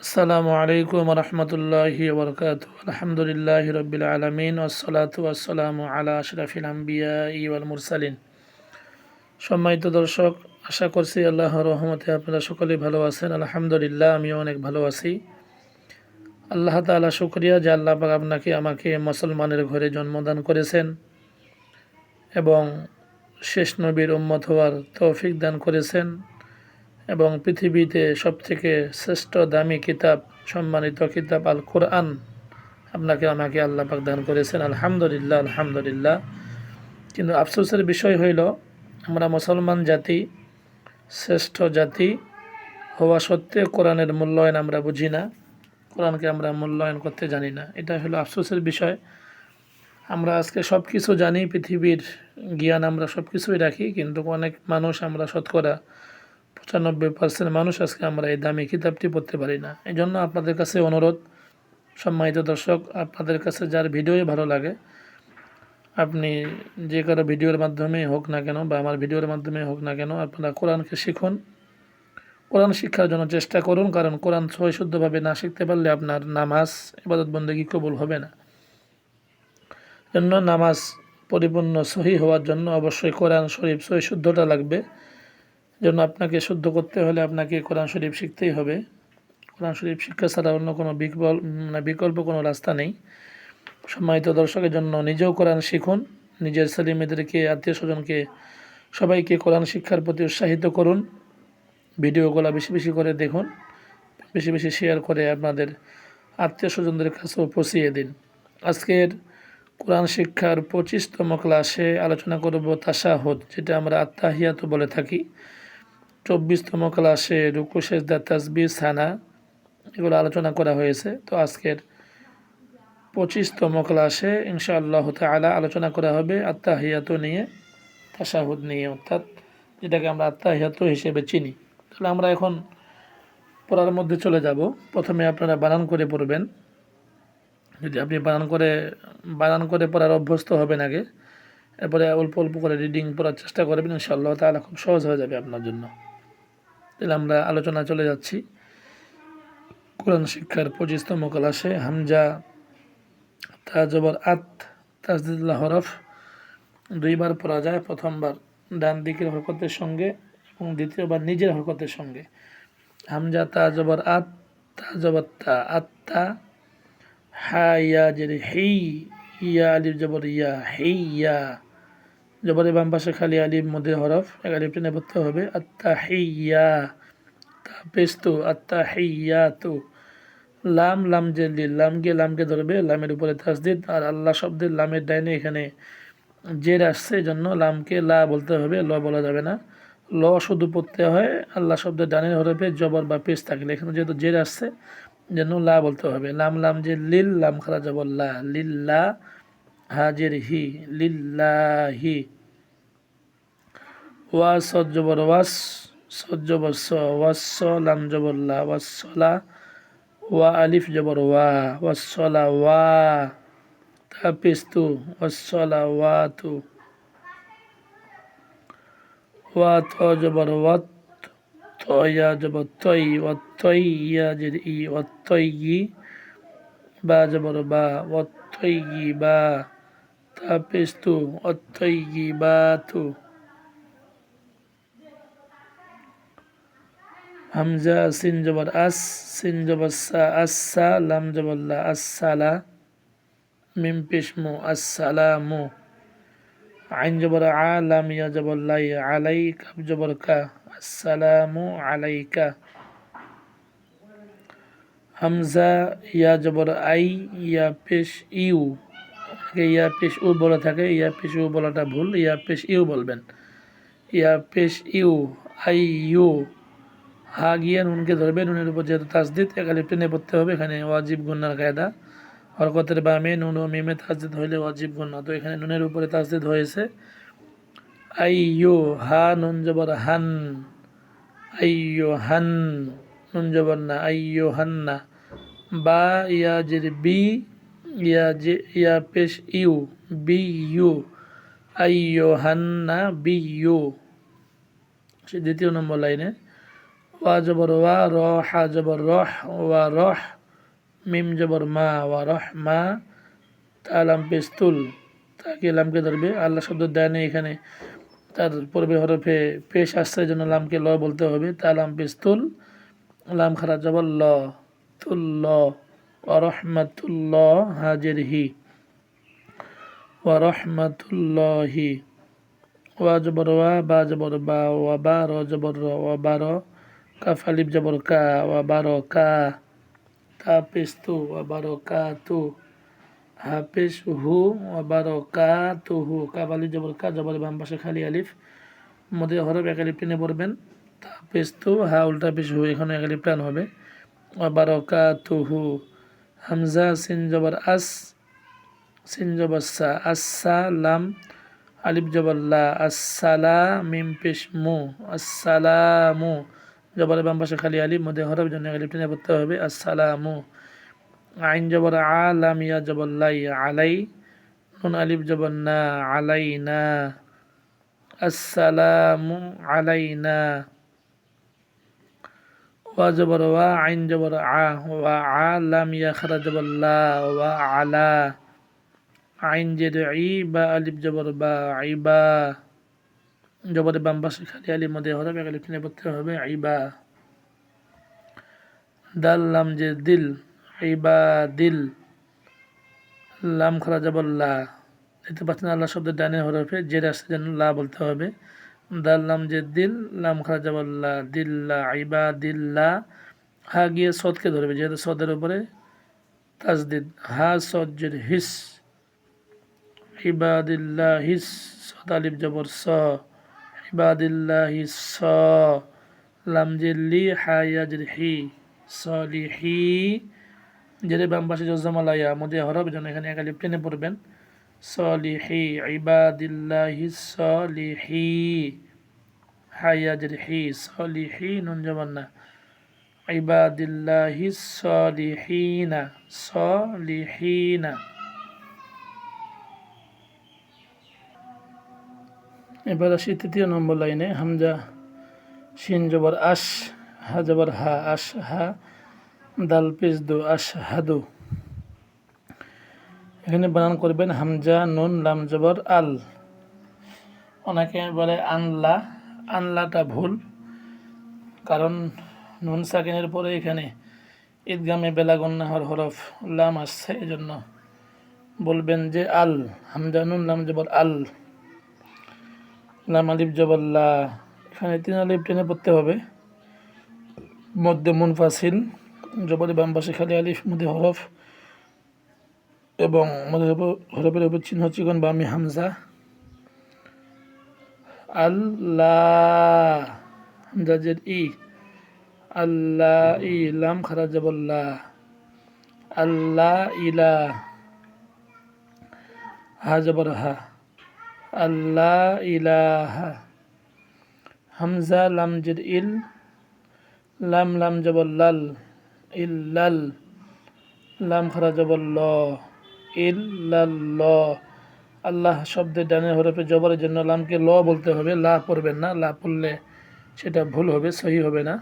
আসসালামু আলাইকুম রহমতুল্লাহি ওবরকাত আলহামদুলিল্লাহ রবিল আলমিন ওসলাত ওয়াসালামু আলা আশরাফিল আম্বিয়া ওয়াল মুরসালিন। সম্মানিত দর্শক, আশা করছি আল্লাহর রহমতে আপনারা সকলেই ভালো আছেন। আলহামদুলিল্লাহ, আমিও অনেক ভালো আছি। আল্লাহ তাআলা শুকরিয়া যে আল্লাহ পাক আপনাকে আমাকে মুসলমানের ঘরে জন্মদান করেছেন এবং শেষ নবীর উম্মত হওয়ার তৌফিক দান করেছেন এবং পৃথিবীতে সবথেকে শ্রেষ্ঠ দামি কিতাব, সম্মানিত কিতাব আল কোরআন আমাকে আল্লাহ পাক দান করেছেন। আলহামদুলিল্লাহ আলহামদুলিল্লাহ। কিন্তু আফসোসের বিষয় হইল, আমরা মুসলমান জাতি, শ্রেষ্ঠ জাতি হওয়া সত্ত্বেও কোরআনের মূল্যায়ন আমরা বুঝি না, কোরআনকে আমরা মূল্যায়ন করতে জানি না। এটা হলো আফসোসের বিষয়। আমরা আজকে সব কিছু জানি, পৃথিবীর জ্ঞান আমরা সব কিছুই রাখি, কিন্তু অনেক মানুষ, আমরা শতকরা 95% মানুষ আজকে আমরা এই দামি কিতাবটি পড়তে পারি না। এই জন্য আপনাদের কাছে অনুরোধ, সম্মানিত দর্শক, আপনাদের কাছে যার ভিডিওই ভালো লাগে, আপনি যে কারো ভিডিওর মাধ্যমে হোক না কেন বা আমার ভিডিওর মাধ্যমে হোক না কেন, আপনারা কোরআনকে শিখুন, কোরআন শিক্ষার জন্য চেষ্টা করুন। কারণ কোরআন সহিশুদ্ধভাবে না শিখতে পারলে আপনার নামাজ, ইবাদত বন্দেগী কবুল হবে না। জন্য নামাজ পরিপূর্ণ সহি হওয়ার জন্য অবশ্যই কোরআন শরীফ সহিশুদ্ধতা লাগবে। জন্য আপনাকে শুদ্ধ করতে হলে আপনাকে কোরআন শরীফ শিখতেই হবে। কোরআন শরীফ শিক্ষা ছাড়া অন্য কোনো বিকল্প কোনো রাস্তা নেই। সম্মানিত দর্শকের জন্য নিজেও কোরআন শিখুন, নিজের ছেলে মেয়েদেরকে, আত্মীয় স্বজনকে, সবাইকে কোরআন শিক্ষার প্রতি উৎসাহিত করুন। ভিডিওগুলো বেশি বেশি করে দেখুন, বেশি বেশি শেয়ার করে আপনাদের আত্মীয় স্বজনদের কাছেও পৌঁছিয়ে দিন। আজকের কোরআন শিক্ষার 25তম ক্লাসে আলোচনা করব তাশাহুদ, যেটা আমরা আত্তাহিয়াত বলে থাকি। 24তম ক্লাসে রুকু, সেজদা, তাসবিহ, সানা, এগুলো আলোচনা করা হয়েছে। তো আজকের 25তম ক্লাসে ইনশাআল্লাহ তাআলা আলোচনা করা হবে আত্তাহিয়াত নিয়ে, তাশাহুদ নিয়ে, অর্থাৎ যেটাকে আমরা আত্তাহিয়াত হিসেবে চিনি। তাহলে আমরা এখন পড়ার মধ্যে চলে যাব। প্রথমে আপনারা বানান করে পড়বেন। যদি আপনি বানান করে পড়ার অভ্যস্ত হবেন আগে, এরপরে অল্প অল্প করে রিডিং পড়ার চেষ্টা করবেন, ইনশাআল্লাহ তাআলা খুব সহজ হয়ে যাবে আপনার জন্য। তাহলে আমরা আলোচনা চলে যাচ্ছি। কোরআন শিক্ষার 25তম ক্লাসে হামজা, তা জবর আত, তাসদীদুল হরফ দুইবার পড়া যায়। প্রথমবার ডান দিকের হরকতের সঙ্গে এবং দ্বিতীয়বার নিজের হরকতের সঙ্গে। হামজা তা জবর আত, তা জবর তা, আত্তা। হা ইয়া জের হেই, ইয়া আলিফ জবর ইয়া, হেই ইয়া। জবরের বাম পাশে খালি আলিফ, মধ্যে হরফ, এক আলিফ টেনে পড়তে হবে। আত্তা হেইয়া, তা পেস্তু, আত্তা হেইয়া তু। লাম, লাম জের লামকে ধরবে, লামের উপরে তাসদিদ। আর আল্লাহ শব্দের লামের ডাইনে এখানে জের আসছে, এই জন্য লামকে লা বলতে হবে, ল বলা যাবে না। ল শুধু পড়তে হয় আল্লাহ শব্দের ডানের হরফে জবর বা পেশ থাকলে। এখানে যেহেতু জের আসছে, যেন লা বলতে হবে। লাম, লাম যে লিল, লাম খারা জবর লা, লিল্লা। হাজের হি, লিল্লাহি। ওয়া সদ জবর ওয়াস, সদ জবর স, ওয়াস, লাম জবর লা, ওয়াসলা। ওয়া আলিফ জবর ওয়া, ওয়াসলা ওয়া। তা পেস্তু, ওয়াসলা ওয়া তু। ওয়া ত জবর ওয়াত, ত ইয়া জবর তৈ, ওয়াতৈ ইয়া জের ই, ওয়াতৈ। বা জবর বা, ওয়াতৈ বা। তা পেস্তু, ওয়াতৈ বা তু। হামজা সিন জবর আস, সিন জবর সা, আসসা। লাম জবর লা, আসসালা। মিম পেশমু, আসসালামু। আইন জবর আ, লাম ইয়া জবর লাই, আলাই। কাফ জবর কা, আসসালামু আলাইকা। হামজা ইয়া জবর আই, ইয়া পেশ ইউ। ইয়া পেশ উ বলা থাকে, ইয়া পেশ উ বলাটা ভুল, ইয়া পেশ ইউ বলবেন। ইয়া পেশ ইউ, আই ইউ। হা গিয়া নুনকে ধরবে, নুনের উপর যেহেতু তাসদিদ, এক আলিফ টেনে পড়তে হবে। এখানে ওয়াজিব গুন্নার কায়দা, হরকতের বামে নুন ও মিমে তাসদিদ হইলে ওয়াজিব গুন্না। তো এখানে নুনের উপরে তাসদিদ হয়েছে। আইয়ু, হা নুন জবর হান, আইয়ু হান। নুন জবর না, আইয়ু হান্না। বা ইয়া জের বি, ইয়া পেশ ইউ, বি ইউ। আইয়ু হান্না বি ইউ। দ্বিতীয় নম্বর লাইনে ওয়া জবর ওয়া, র হা জবর রহ, ওয়া রহ, মিম জবর মা, ওয়া রহ মা, তালাম পেস্তুল, তাকে লামকে ধরবে। আল্লাহ শব্দ দেয় নেই এখানে, তার পূর্বে হরফে পেশ আসছে, জন্য লামকে ল বলতে হবে। তালাম পেস্তুল, লাম খারা জবর ল, তুল্ল, ওয়া রহমাতুল্লাহ হাজের হি, ওয়া রহমাতুল্লাহি, ওয়া জবর ওয়া, বা জবর বা, ওয়া বা, র জবর র, ওয়া বা র, কাফ আলিফ জবর কা, ওয়া বা র কা, তা পেশ তু, ওয়া বা র কা তু, হা পেশ হু, ওয়া বা র কা তু হু, কাফ আলিফ জবর কা, জবর বাম পাশে খালি আলিফ, মধ্যে হরফ এক আলিফ টেনে পড়বেন। তা পেশ তু, হা উল্টা পেশ হু, এখানে এক আলিফ টান হবে। ওয়া বা র কা তু হু, হামজা সিন জবর আস, সিন জবর সা, আসসা, লাম আলিফ জবর লা, আসসালা, মিম পেশ মু, আসসালামু, জবরের বাম পাশে খালি আলিফ, মধ্যে হরফ, জন্য আলিফ টেনে পড়তে হবে। আসসালামু, আইন জবর আ, লাম ইয়া জবর লাই, আলাই, নুন আলিফ জবর না, আলাইনা, আসসালামু আলাইনা, ওয়া জবর ওয়া, আইন জবর আ, ওয়া আ, লাম ইয়া খারা জবর লা, ওয়া আলা, আইন জের ই, বা আলিফ জবর বা, আইবা, জবরের বাম পাশে খালি আলিফ, মধ্যে হরফ এক আলিফ টেনে পড়তে হবে। আইবা, দাল লাম যে দিল, আইবা দিল, লাম খারা জবর লা, দেখতে পাচ্ছেন আল্লাহ শব্দের ডানের হরফে জের আসছে, যেন লা বলতে হবে। দাল লাম যে দিল, লাম খারা জবর লা, দিল্লা, আইবা দিল্লা, হা গিয়ে সদকে ধরবে, যেহেতু সদের উপরে তাজদিদ, হা সদ জের হিস, ইবাদিল্লাহ হিস, সদ আলিফ জবর স, ইবাদিল্লাহি স, লাম জের লি, হা ইয়া জের হি, সলিহি, জেরে বাম পাশে জজমালাইয়া, মধ্যে হরফ, যেন এখানে এক আলিফ টেনে পড়বেন। সলিহি, ইবাদিল্লাহি সলিহি, হাইয়া জের হি, সলিহি, নুন জবর না, ইবাদিল্লাহি সলিহিনা, সলিহিনা। এবার আসি তৃতীয় নম্বর লাইনে, হামজা শিন জবর আশ, হা জবর হা, আশ হা, দাল পেশ দু, আশ হাদু। এখানে বানান করবেন হামজা নুন লাম জবর আল। অনেকে বলে আনলা, আনলাটা ভুল, কারণ নুন সাকিনের পরে এখানে ঈদগামে বেলাগন্না হওয়ার হরফ লাম আসছে, এজন্য বলবেন যে আল, হামজা নুন লাম জবর আল, লাম আলিফ জবর লা, এখানে 3 আলিফ টেনে পড়তে হবে। মধ্যে মুনফাসিল, জবরের বাম পাশে খালি আলিফ, মধ্যে হরফ, এবং মধ্যে হরফের উপর চিহ্ন চিকন বামি হামজা। আল্লাহ, হামজা জের ই, আল্লাহ ই, লাম খারা জবর লা, আল্লাহ ইলা, হা জবর হা, আল্লাহ ইলাহা, হামজা লাম জের ইল, লাম লাম জবর লাল, ইল্লাল, লাম খারা জবর ল, ইল্লাল্লাহ। আল্লাহ শব্দের ডানের হরফে জবরের জন্য লামকে ল বলতে হবে, লা পড়বেন না, লা পড়লে সেটা ভুল হবে, সহি হবে না।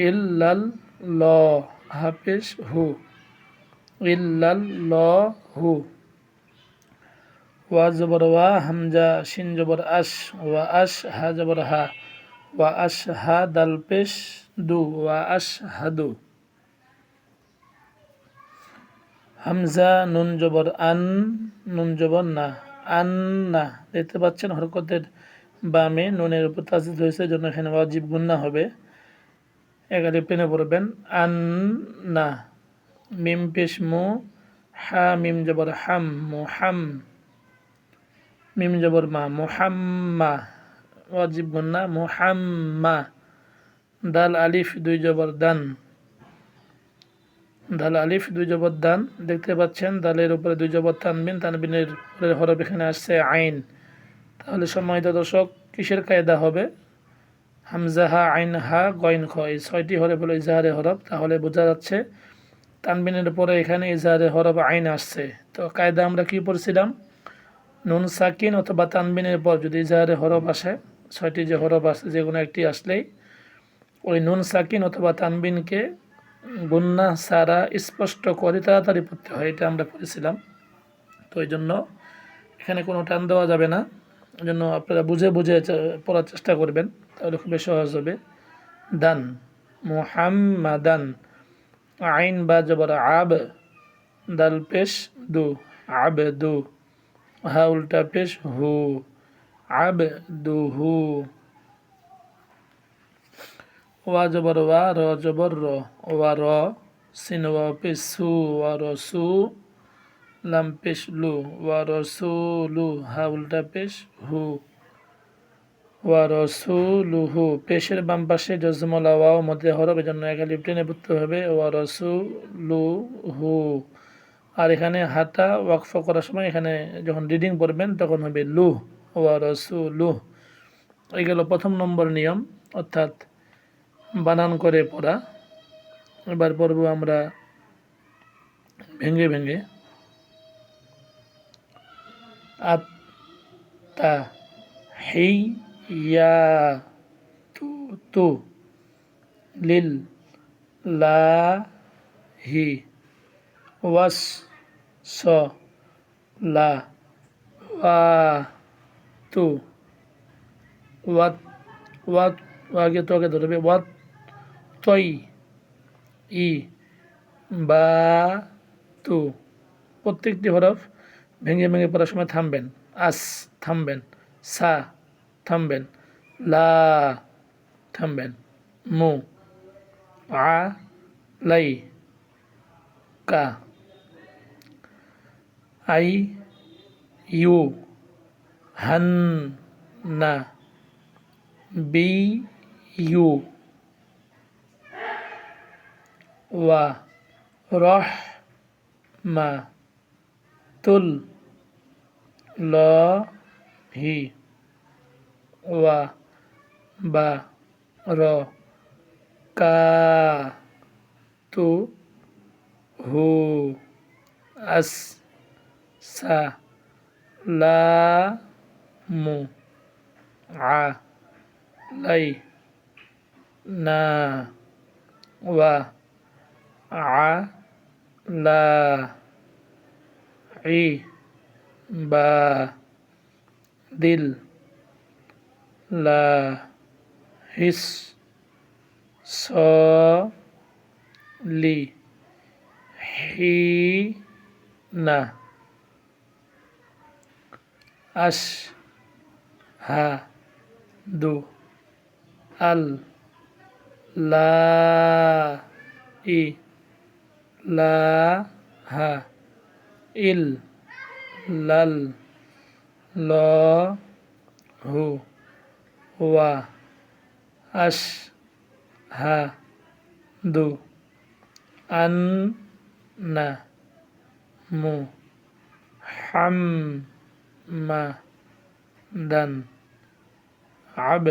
ইল্লাল ল, হাফেজ হু, ইল্লাল ল হু, ওয়া জবর ওয়া, হামজা শিন জবর আশ, ওয়া আশ, হা জবর হা, ওয়া আশ হা, দাল পেশ দু, ওয়া আশ হাদু। হামজা নুন জবর আন, নুন জবর না, আন না, দেখতে পাচ্ছেন হরকতের বামে নুনের উপর তাজদিদ হয়েছে, জন্য এখানে ওয়াজিব গুন্না হবে, এক আলিফ টেনে পড়বেন। আন না, মিম পেশ মু, হা মিম জবর হাম, মুহাম, মিম জবর মা, মুহাম্মা, ওয়াজিব গুন্না, মুহাম্মা, দাল আলিফ 2 জবর দান, দাল আলিফ 2 জবর দান, দেখতে পাচ্ছেন দালের উপরে 2 জবর তানবিন, তানবিনের পরের হরফ এখানে আসছে আইন। তাহলে সম্মানিত দর্শক, কিসের কায়দা হবে? হামজা হা, আইন হা, গইন খ, এই 6টি হরফ হলো ইজাহারে হরফ। তাহলে বোঝা যাচ্ছে তানবিনের পরে এখানে ইজাহারে হরফ আইন আসছে। তো কায়দা আমরা কি পড়ছিলাম? নুন সাকিন অথবা তানবিনের পর যদি ইজাহারে হরফ আসে, 6টি যে হরফ আসে যে কোনো একটি আসলেই ওই নুন সাকিন অথবা তানবিনকে গুন্না সারা স্পষ্ট করে তাড়াতাড়ি পড়তে হয়, এটা আমরা পড়েছিলাম। তো এই জন্য এখানে কোনো টান দেওয়া যাবে না, এই জন্য আপনারা বুঝে বুঝে পড়ার চেষ্টা করবেন, তাহলে খুবই সহজ হবে। দান, মুহাম্মাদান, আইন বা জবর আব, দাল পেশ দু, আব দু, হা উল্টা পেশ হু, আব দু হু, ওয়া জবর ওয়া, র জবর র, ওয়া র, সিন ওয়া পেশ সু, ওয়া র সু, লাম পেশ লু, ওয়া র সু লু, হা উল্টা পেশ হু, ওয়া র সু লু হু। পেশের বাম পাশে জজমলা ওয়াও মধ্যে হরফ, এই জন্য একা লিপ টেনে পড়তে হবে, ওয়া র সু লু হু। আর এখানে হাতা ওয়াকফ করার সময় এখানে যখন রিডিং পড়বেন তখন হবে লু, ওয়া র সু লু। এই গেল প্রথম নম্বর নিয়ম, অর্থাৎ বানান করে পড়া। এবার পড়ব আমরা ভেঙে ভেঙে। আত্তা হেই ইয়া তু তু লিল লা হি ওয়াস স লা ওয়া তু ওয়াত ওয়াত, আগে তো আগে ধরবে, ওয়াত তৈ ই বা তু। প্রত্যেকটি হরফ ভেঙে ভেঙে পড়ার সময় থামবেন। আস থামবেন, সা থামবেন, লা থামবেন, মু, আ লাই, কা, আই ইউ, হান না, বি ইউ, ওয়া রহ মা, তুল ল হি, ওয়া বা র, কা তু হু, আস সা লা মু, আ লাই না, ওয়া আ লা ই বা দিল লা হিস স লি হি না, আশ হা দু, আল লা ই লা হা, ইল লাল ল হু, ওয়া আশ হা দু, আন না, মু, হাম মা দান, আব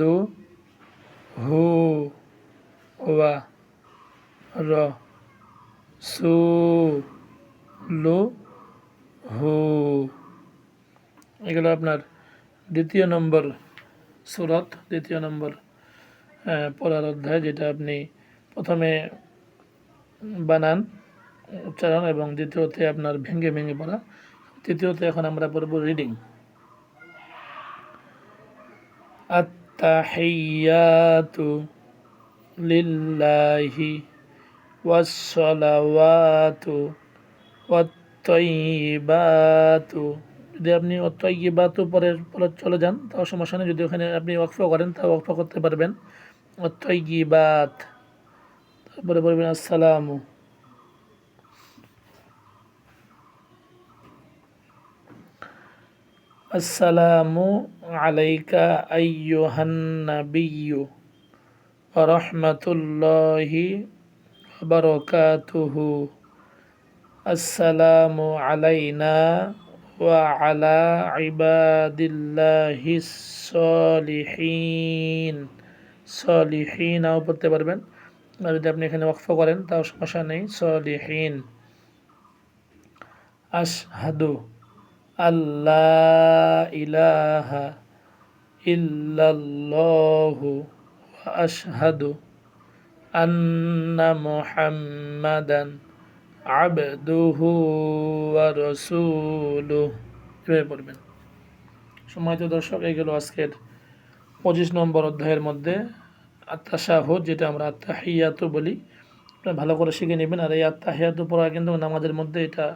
দু হু, ওয়া র সু লু হু। এগুলো আপনার দ্বিতীয় নম্বর সূরত, দ্বিতীয় নম্বর পড়ার অধ্যায়, যেটা আপনি প্রথমে বানান উচ্চারণ এবং দ্বিতীয়তে আপনার ভেঙে ভেঙে পড়া। তৃতীয়তে এখন আমরা পড়ব রিডিং। আত্তাহিয়াতু লিল্লাহি ওয়াসসালাওয়াতু ওয়াত-তাইয়্যিবাতু। যদি আপনি ওয়াত-তাইয়্যিবাতু পরে চলে যান তাও সমস্যা নেই, যদি ওখানে আপনি ওয়াকফ করেন তাও ওয়াকফ করতে পারবেন। ওয়াত-তাইয়্যিবাত, তারপরে বলবেন আসসালামু, আসসালামু আলাইকা আইয়ুহান নাবিয়্যু ওয়া রাহমাতুল্লাহি ওয়া বারাকাতুহু। আসসালামু আলাইনা ওয়া আলা ইবাদিল্লাহিস সলিহিন। সলিহিনাও পড়তে পারবেন, আর যদি আপনি এখানে ওয়াকফ করেন তাও সমস্যা নেই, সলিহিন। আশহাদু আল্লা ইলাহা ইল্লাল্লাহু আশহাদু আন্না মুহাম্মাদান আবদুহু ওয়া রাসূলুহু। এভাবে পড়বেন। সম্মানিত দর্শক, এই গেল আজকের 25 নম্বর অধ্যায়ের মধ্যে আত্তাশাহুদ, যেটা আমরা আত্তাহিয়াতু বলি। আপনারা ভালো করে শিখে নেবেন। আর এই আত্তাহিয়াতু পড়া কিন্তু নামাজের মধ্যে এটা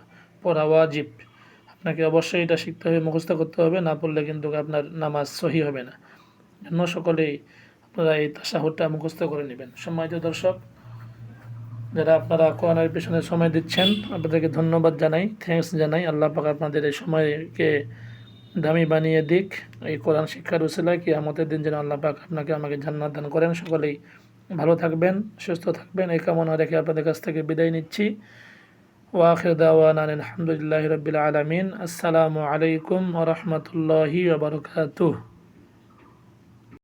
পড়া ওয়াজিব। আপনাকে অবশ্যই এটা শিখতে হবে, মুখস্থ করতে হবে, না পড়লে কিন্তু আপনার নামাজ সহি হবে না। জন্য সকলেই আপনারা এই তাশাহুদটা মুখস্থ করে নেবেন। সম্মানিত দর্শক, যারা আপনারা কোরআনের পেছনে সময় দিচ্ছেন, আপনাদেরকে ধন্যবাদ জানাই, থ্যাঙ্কস জানাই। আল্লাহ পাক আপনাদের এই সময়কে দামি বানিয়ে দিক। এই কোরআন শিক্ষার উসিলায় কিয়ামতের দিন যেন আল্লাহ পাক আপনাকে আমাকে জান্নাত দান করেন। সকলেই ভালো থাকবেন, সুস্থ থাকবেন, এই কামনা রেখে আপনাদের কাছ থেকে বিদায় নিচ্ছি। ওয়া আখির দাওয়ানা আলহামদুলিল্লাহি রাব্বিল আলামিন। আসসালামু আলাইকুম ওয়া রাহমাতুল্লাহি ওয়া বারাকাতুহু।